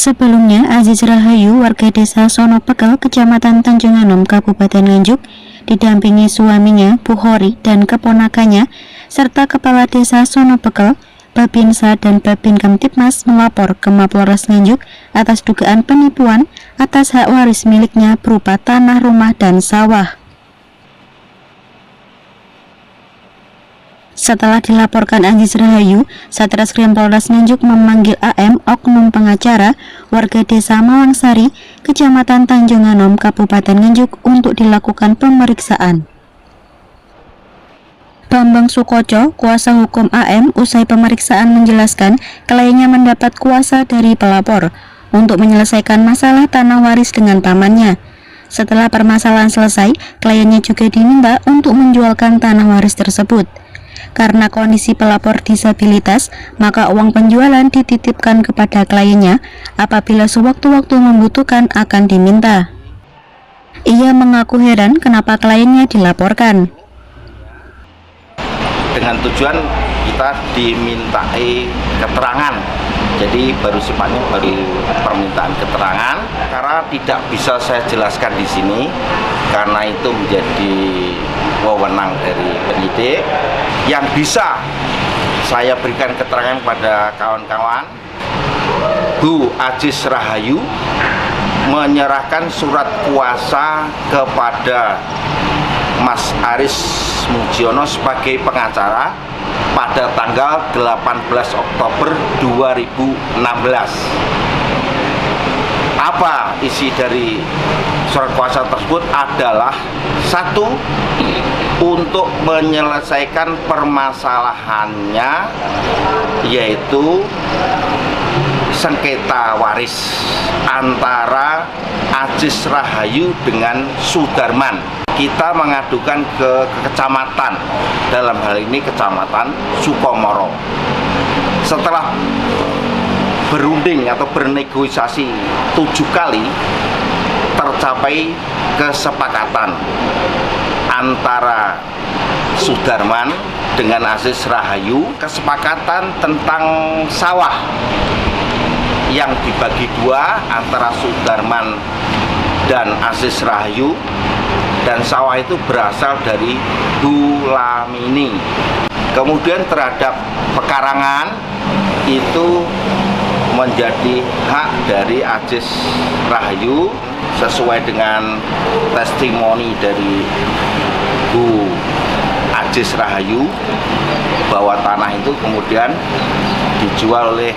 Sebelumnya, Aziz Rahayu, warga desa Sonopekel, Kecamatan Tanjung Anom, Kabupaten Nganjuk, didampingi suaminya, Bu Hori, dan keponakannya, serta Kepala Desa Sonopekel, Babinsa dan Babin Kamtibmas melapor ke Mapolres Nganjuk atas dugaan penipuan atas hak waris miliknya berupa tanah, rumah, dan sawah. Setelah dilaporkan Aziz Rahayu, Satreskrim Polres Nganjuk memanggil AM, oknum pengacara, warga desa Mawangsari, Kecamatan Tanjung Anom, Kabupaten Nganjuk untuk dilakukan pemeriksaan. Bambang Sukoco, kuasa hukum AM, usai pemeriksaan menjelaskan kliennya mendapat kuasa dari pelapor untuk menyelesaikan masalah tanah waris dengan pamannya. Setelah permasalahan selesai, kliennya juga diminta untuk menjualkan tanah waris tersebut. Karena kondisi pelapor disabilitas, maka uang penjualan dititipkan kepada kliennya, apabila sewaktu-waktu membutuhkan akan diminta. Ia mengaku heran kenapa kliennya dilaporkan. Dengan tujuan kita dimintai keterangan, jadi baru sifatnya baru permintaan keterangan, karena tidak bisa saya jelaskan di sini karena itu menjadi wewenang dari penyidik. Yang bisa saya berikan keterangan pada kawan-kawan, Bu Aziz Rahayu menyerahkan surat kuasa kepada Mas Aris Mujiono sebagai pengacara pada tanggal 18 Oktober 2016. Apa isi dari surat kuasa tersebut adalah satu, untuk menyelesaikan permasalahannya, yaitu sengketa waris antara Aziz Rahayu dengan Sudarman. Kita mengadukan ke kecamatan, dalam hal ini Kecamatan Sukomoro. Setelah berunding atau bernegosiasi 7 kali, tercapai kesepakatan antara Sudarman dengan Aziz Rahayu, kesepakatan tentang sawah yang dibagi dua antara Sudarman dan Aziz Rahayu, dan sawah itu berasal dari Bu Lamini. Kemudian terhadap pekarangan itu menjadi hak dari Aziz Rahayu sesuai dengan testimoni dari Bu Aziz Rahayu bahwa tanah itu kemudian dijual oleh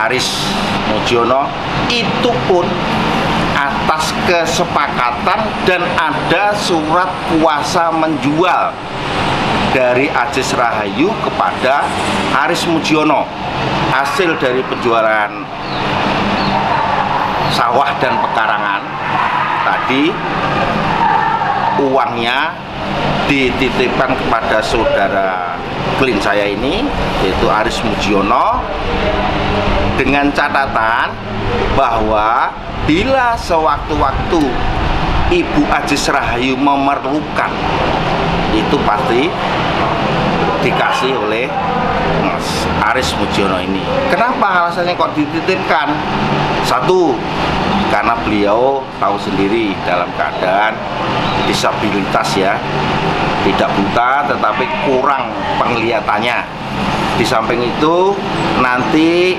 Aris Mujiono, itu pun atas kesepakatan dan ada surat kuasa menjual dari Aziz Rahayu kepada Aris Mujiono. Hasil dari penjualan sawah dan pekarangan tadi, uangnya dititipkan kepada saudara klien saya ini, yaitu Aris Mujiono, dengan catatan bahwa bila sewaktu-waktu Ibu Aziz Rahayu memerlukan, itu pasti dikasih oleh Mas Aris Mujiono ini. Kenapa alasannya kok dititipkan? Satu, karena beliau tahu sendiri dalam keadaan disabilitas ya, tidak buta tetapi kurang penglihatannya. Di samping itu nanti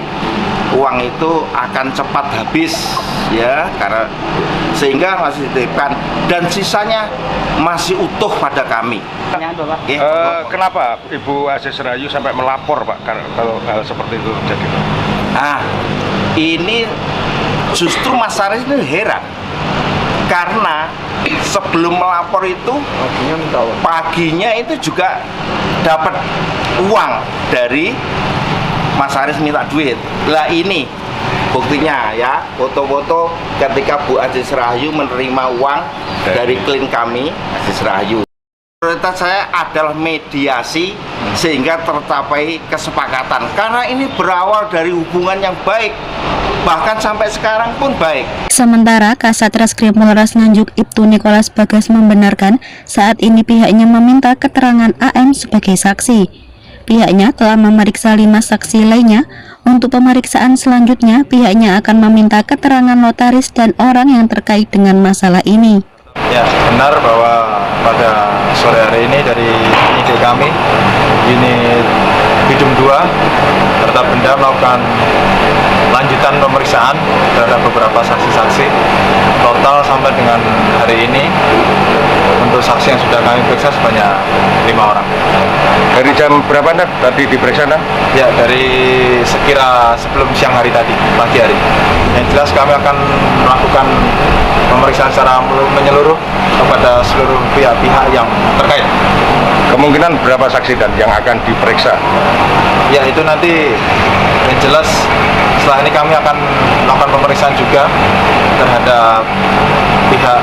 uang itu akan cepat habis ya, karena sehingga masih dititipkan dan sisanya masih utuh pada kami. Kenapa Ibu Aziz Rahayu sampai melapor, Pak, kalau hal seperti itu terjadi? Nah, ini justru Mas Aris ini heran karena sebelum melapor itu paginya itu juga dapat uang dari Mas Aris minta duit. Lah ini buktinya ya, foto-foto ketika Bu Aziz Rahayu menerima uang dari klien kami Aziz Rahayu. Prioritas saya adalah mediasi sehingga tercapai kesepakatan, karena ini berawal dari hubungan yang baik, bahkan sampai sekarang pun baik. Sementara Kasat Reskrim Polres Nganjuk Ibtu Nikolas Bagas membenarkan saat ini pihaknya meminta keterangan AM sebagai saksi. Pihaknya telah memeriksa 5 saksi lainnya. Untuk pemeriksaan selanjutnya, pihaknya akan meminta keterangan notaris dan orang yang terkait dengan masalah ini. Ya, benar bahwa pada sore hari ini dari penyidik kami, unit Bidum 2, Harta Benda melakukan lanjutan pemeriksaan terhadap beberapa saksi-saksi. Total sampai dengan hari ini, untuk saksi yang sudah kami periksa sebanyak 5 orang. Dari jam berapa Nak tadi diperiksa Nak? Ya, dari sekira sebelum siang hari tadi, pagi hari. Yang jelas kami akan melakukan pemeriksaan secara menyeluruh kepada seluruh pihak-pihak yang terkait. Kemungkinan berapa saksi dan yang akan diperiksa? Ya, itu nanti yang jelas setelah ini kami akan melakukan pemeriksaan juga terhadap pihak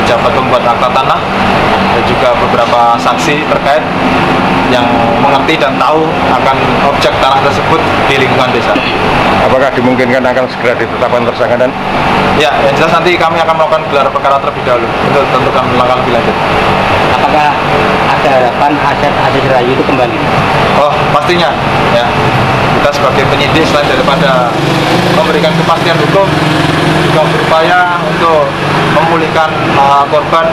pejabat pembuat akta tanah dan juga beberapa saksi terkait yang mengerti dan tahu akan objek tanah tersebut di lingkungan desa. Apakah dimungkinkan akan segera ditetapkan tersangka dan? Ya, yang jelas nanti kami akan melakukan gelar perkara terlebih dahulu untuk tentukan langkah lebih lanjut. Apakah ada harapan aset Rayu itu kembali? Oh, pastinya ya. Kita sebagai penyidik selain daripada memberikan kepastian hukum, juga berupaya untuk memulihkan korban,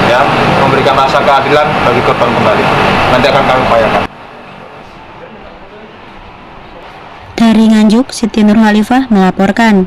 ya, memberikan rasa keadilan bagi korban kembali. Nanti akan kami upayakan. Dari Nganjuk, Siti Nurhalifah melaporkan.